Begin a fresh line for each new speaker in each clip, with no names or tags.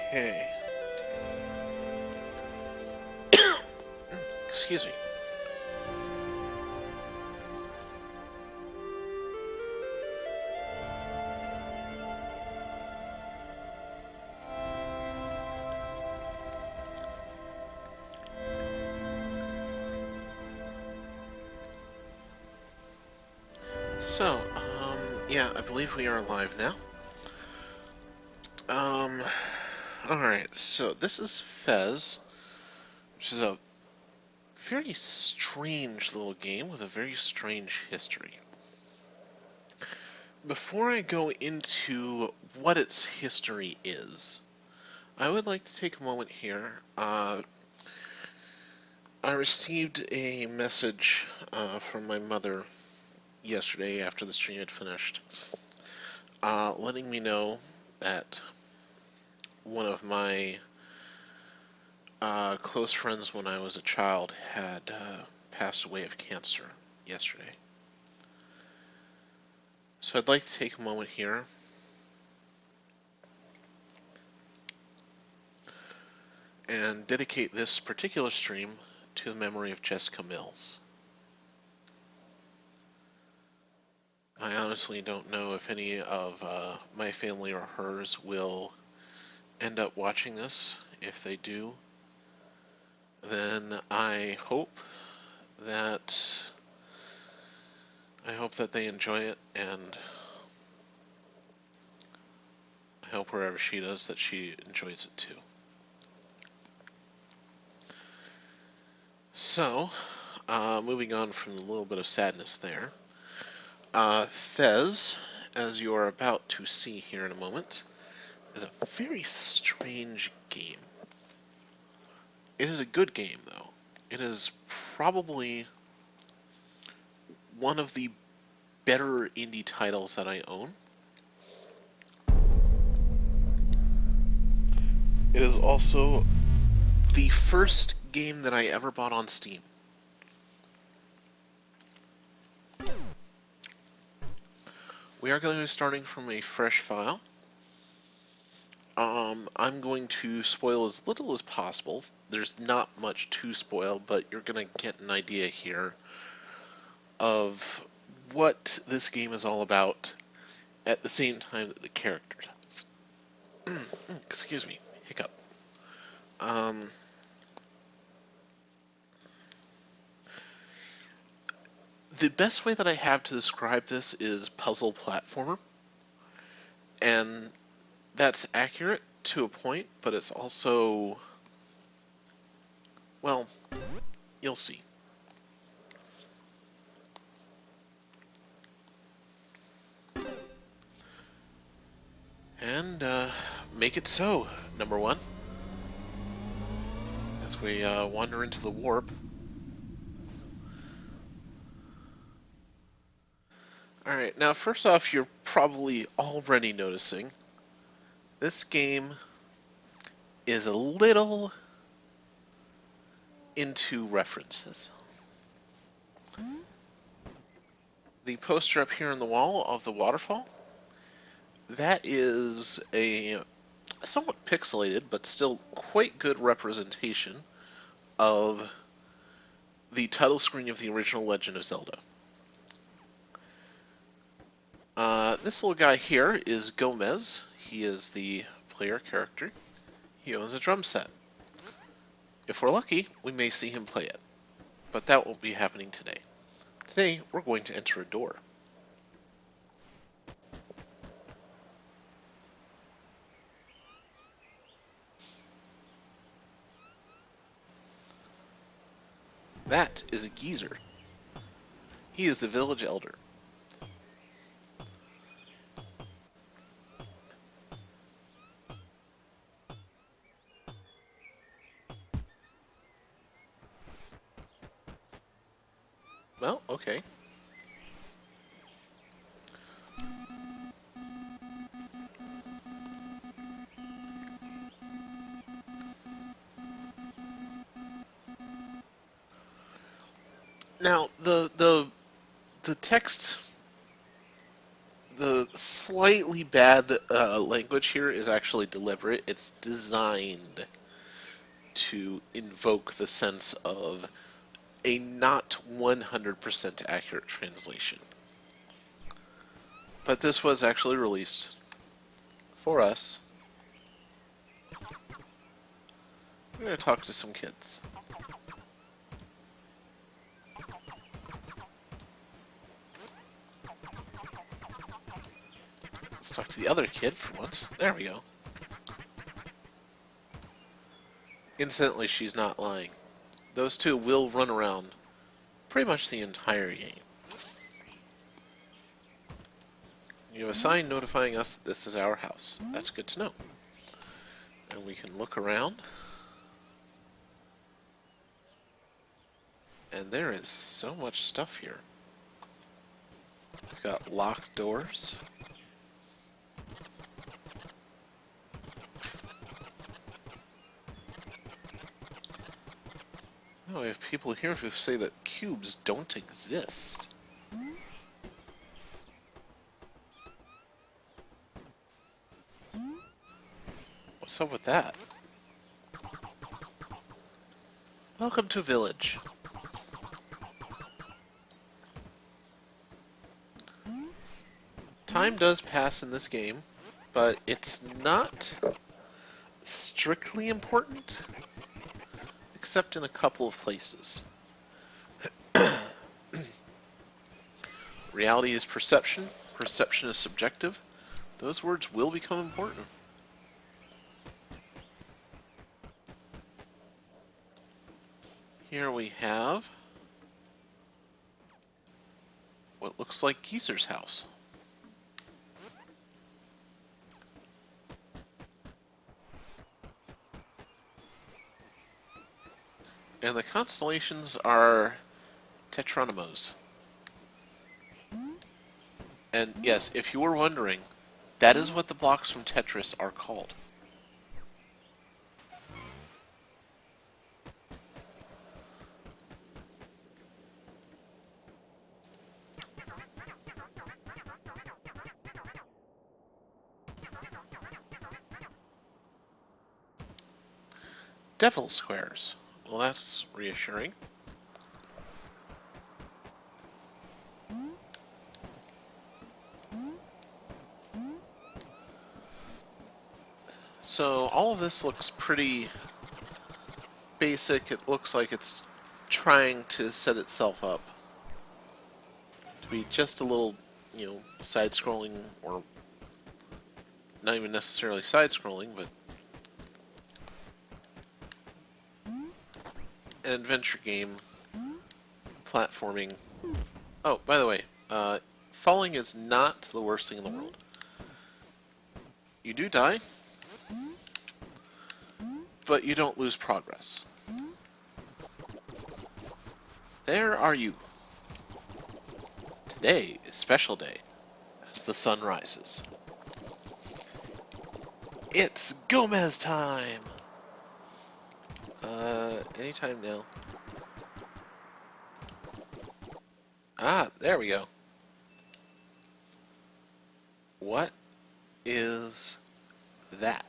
Okay. Excuse me. So, yeah, I believe we are live now. Um, alright, so this is FEZ, which is a very strange little game with a very strange history. Before I go into what its history is, I would like to take a moment here. I received a message from my mother yesterday after the stream had finished, letting me know that one of my close friends when I was a child had passed away of cancer yesterday. So I'd like to take a moment here and dedicate this particular stream to the memory of Jessica Mills. I honestly don't know if any of my family or hers will end up watching this. If they do, then I hope that they enjoy it, and I hope wherever she does that she enjoys it too. So, moving on from a little bit of sadness there, FEZ, as you are about to see here in a moment, is a very strange game. It is a good game, though. It is probably one of the better indie titles that I own. It is also the first game that I ever bought on Steam. We are going to be starting from a fresh file. I'm going to spoil as little as possible. There's not much to spoil, but you're going to get an idea here of what this game is all about at the same time that the character does. Excuse me, hiccup. The best way that I have to describe this is puzzle platformer, and that's accurate to a point, but it's also, well, you'll see. And make it so, number one, as we wander into the warp. Alright, now first off, you're probably already noticing this game is a little into references. The poster up here on the wall of the waterfall, that is a somewhat pixelated but still quite good representation of the title screen of the original Legend of Zelda. This little guy here is Gomez. He is the player character. He owns a drum set. If we're lucky, we may see him play it, but that won't be happening today. Today, we're going to enter a door. That is a geezer. He is the village elder. Well, okay. Now, the text, The slightly bad language here is actually deliberate. It's designed to invoke the sense of a not 100% accurate translation. But this was actually released for us. I'm going to talk to some kids. Let's talk to the other kid for once. There we go. Incidentally, she's not lying. Those two will run around pretty much the entire game. You have a sign notifying us that this is our house. That's good to know. And we can look around. And there is so much stuff here. We've got locked doors. Oh, we have people here who say that cubes don't exist. What's up with that? Welcome to Village. Time does pass in this game, but it's not strictly important, except in a couple of places. Reality is perception. Perception is subjective. Those words will become important. Here we have what looks like Geezer's house. And the constellations are Tetronymos. And yes, if you were wondering, that is what the blocks from Tetris are called. Devil squares. Well, that's reassuring. So all of this looks pretty basic. It looks like it's trying to set itself up to be just a little, side-scrolling, or not even necessarily side-scrolling, but an adventure game, platforming. Oh, by the way, falling is not the worst thing in the world. You do die, but you don't lose progress. There are you. Today is special day as the sun rises. It's Gomez time! Anytime now. Ah, there we go. What is that?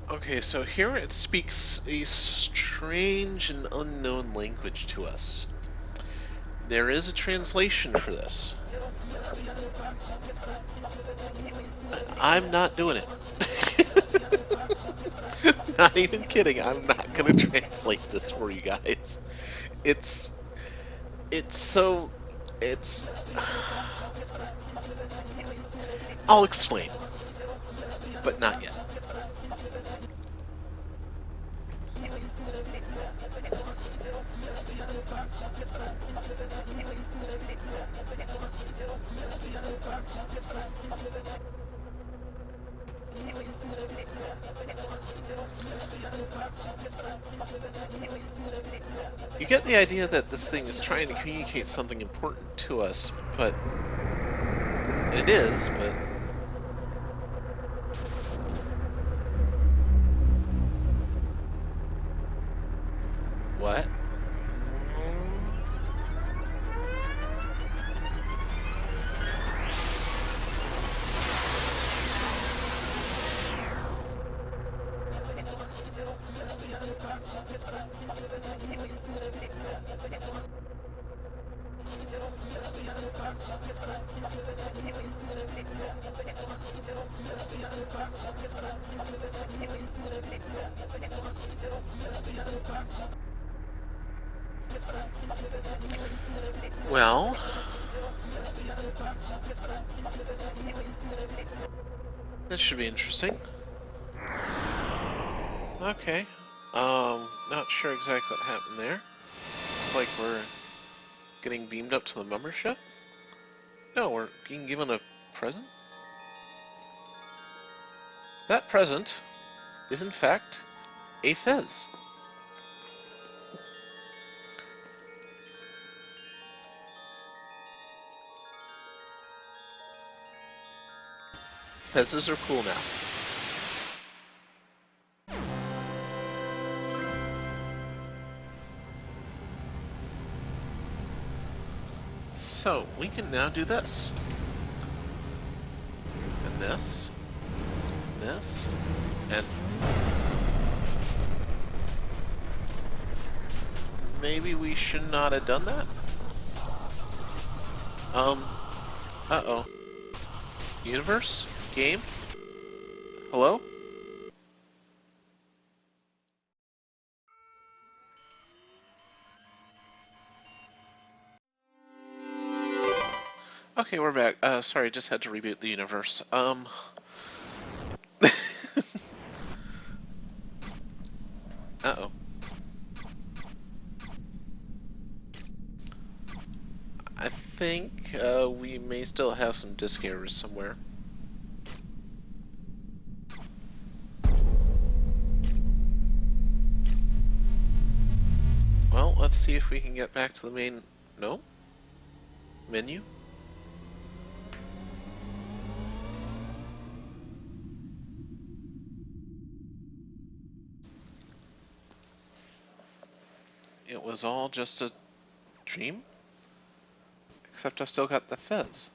Okay, so here it speaks a strange and unknown language to us. There is a translation for this. I'm not doing it. Not even kidding, I'm not gonna translate this for you guys. I'll explain, but not yet. You get the idea that this thing is trying to communicate something important to us, but it is, but what? Well, that should be interesting. Okay. Not sure exactly what happened there. Looks like we're getting beamed up to the membership? No, we're being given a present? That present is in fact a FEZ. FEZs are cool now. So, we can now do this. And this. And this. And maybe we should not have done that? Uh-oh. Universe? Game? Hello? Okay, we're back. Sorry, just had to reboot the universe. Uh-oh. I think, we may still have some disk errors somewhere. Well, let's see if we can get back to the main... No? Menu? It was all just a dream? Except I still got the FEZ.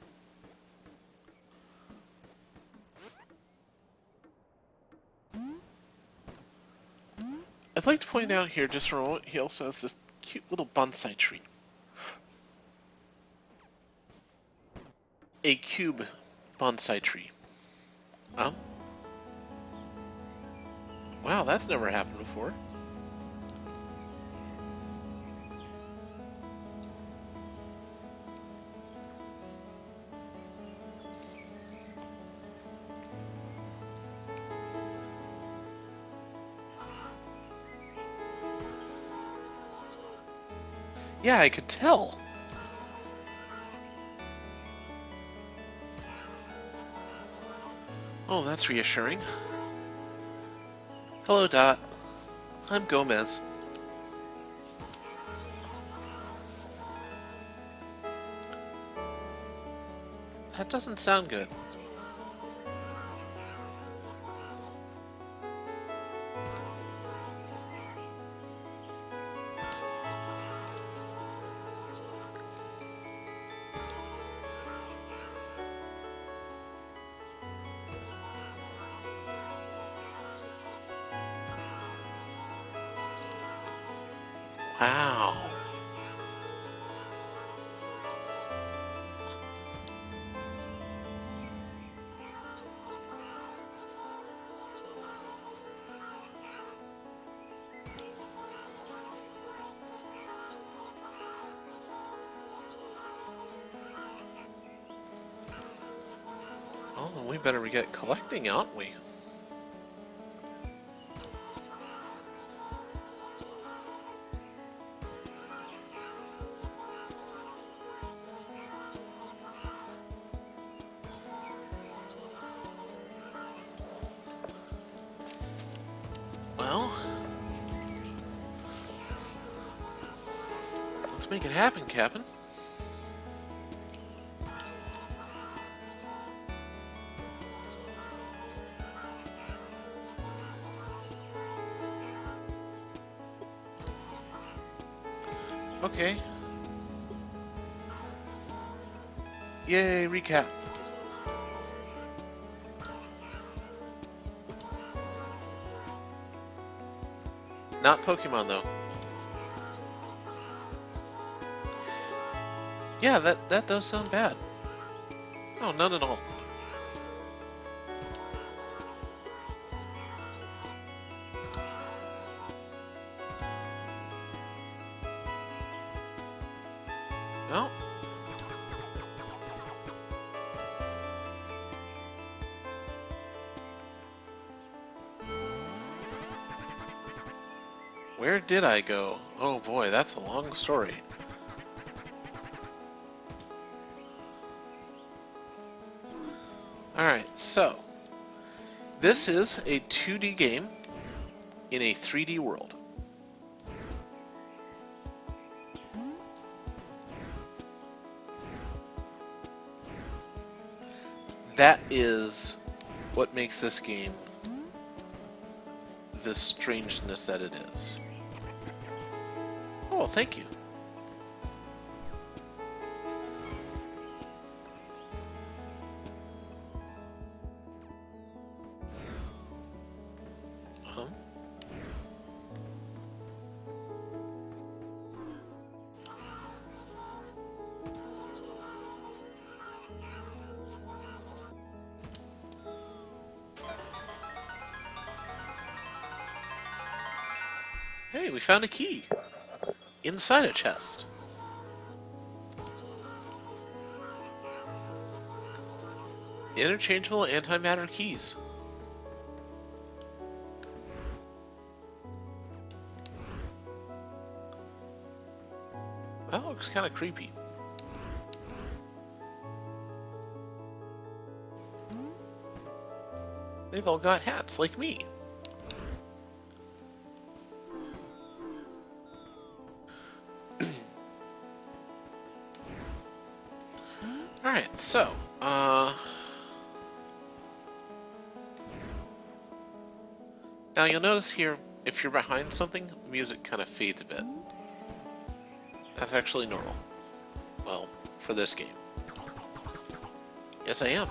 I'd like to point out here, just for a moment, he also has this cute little bonsai tree. A cube bonsai tree. Wow, that's never happened before. Yeah, I could tell. Oh, that's reassuring. Hello, Dot. I'm Gomez. That doesn't sound good. Wow. Oh, then we better get collecting, aren't we? Well, make it happen, Captain. Okay. Yay, recap. Not Pokemon, though. Yeah, that does sound bad. Oh, none at all. Well. Where did I go? Oh boy, that's a long story. Alright, so this is a 2D game in a 3D world. That is what makes this game the strangeness that it is. Oh, thank you. Hey, we found a key inside a chest. Interchangeable antimatter keys. That looks kind of creepy. They've all got hats like me. Alright, so, now you'll notice here, if you're behind something, the music kind of fades a bit. That's actually normal. Well, for this game. Yes, I am.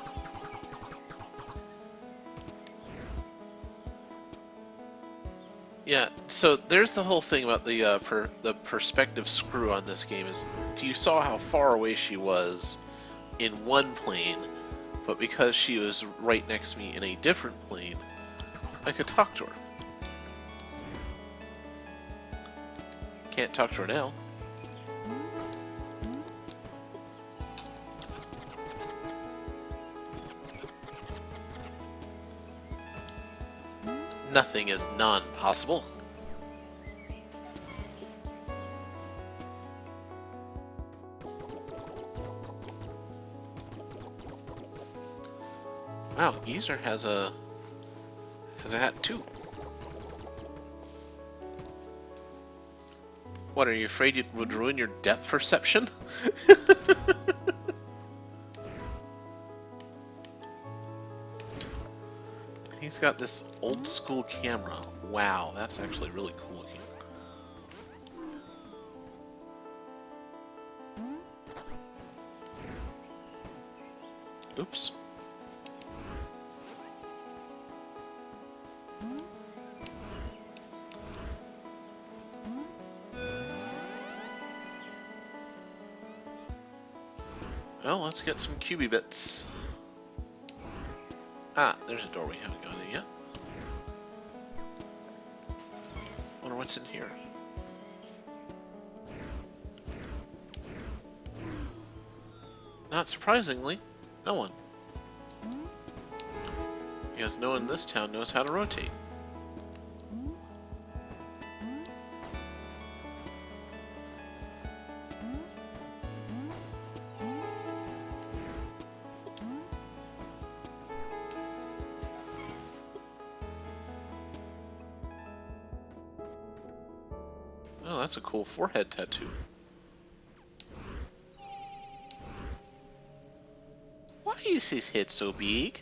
Yeah, so there's the whole thing about the perspective screw on this game is, you saw how far away she was in one plane, but because she was right next to me in a different plane, I could talk to her. Can't talk to her now. Nothing is non-possible. Wow, Geezer has a hat too. What, are you afraid it would ruin your depth perception? He's got this old school camera. Wow, that's actually really cool looking. Oops. Well, let's get some QB bits. Ah, there's a door we haven't gone in yet. Wonder what's in here. Not surprisingly, no one. Because no one in this town knows how to rotate. Oh, that's a cool forehead tattoo. is his head so big?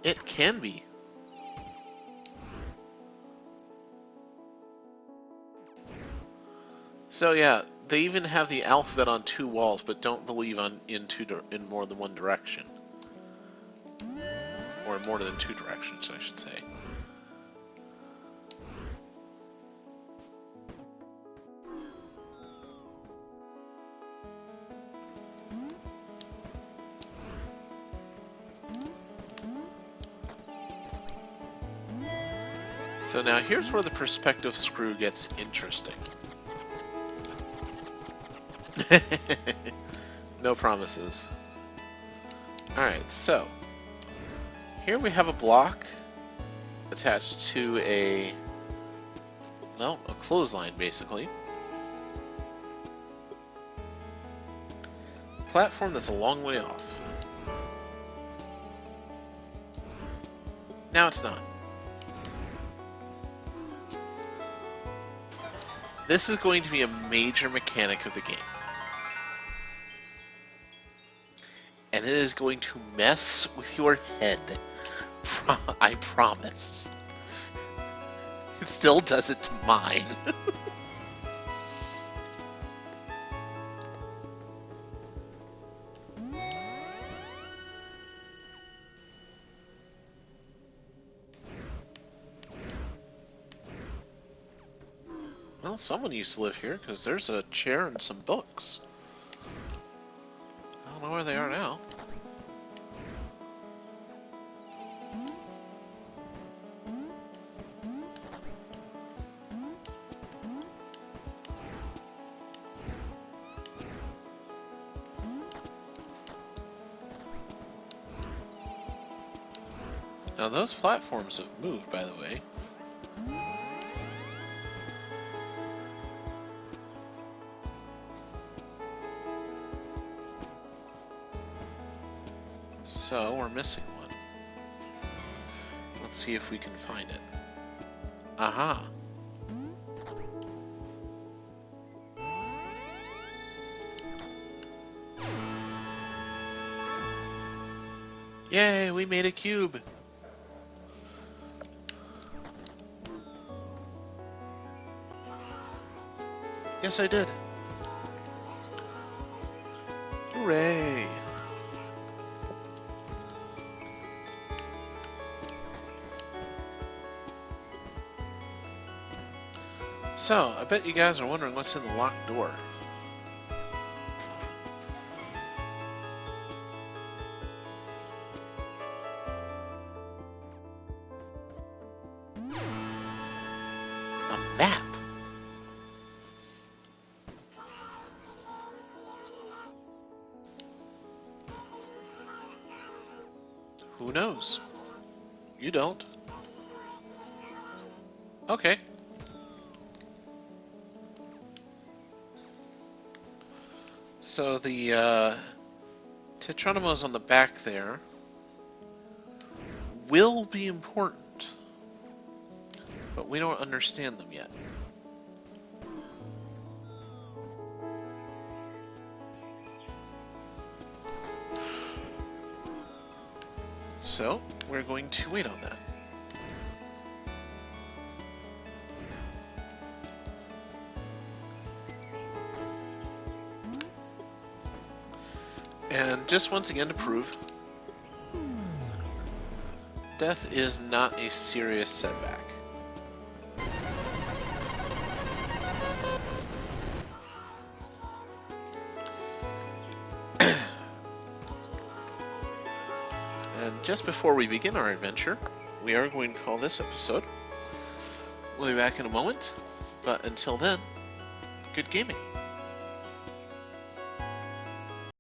It can be. So yeah, they even have the alphabet on 2 walls, but don't believe in more than one direction, or in more than 2 directions, I should say. So now here's where the perspective screw gets interesting. No promises. Alright, so here we have a block attached to a clothesline, basically. Platform that's a long way off. Now it's not. This is going to be a major mechanic of the game. And it is going to mess with your head. I promise. It still does it to mine. Well, someone used to live here, because there's a chair and some books. I don't know where they are now. Now those platforms have moved, by the way. So, we're missing one. Let's see if we can find it. Aha! Yay, we made a cube! Yes, I did. Hooray! So, I bet you guys are wondering what's in the locked door. A map! Who knows? You don't. Okay. So the Tetronimos on the back there will be important, but we don't understand them yet. So we're going to wait on that. And just once again to prove, death is not a serious setback. And just before we begin our adventure, we are going to call this episode. We'll be back in a moment, but until then, good gaming.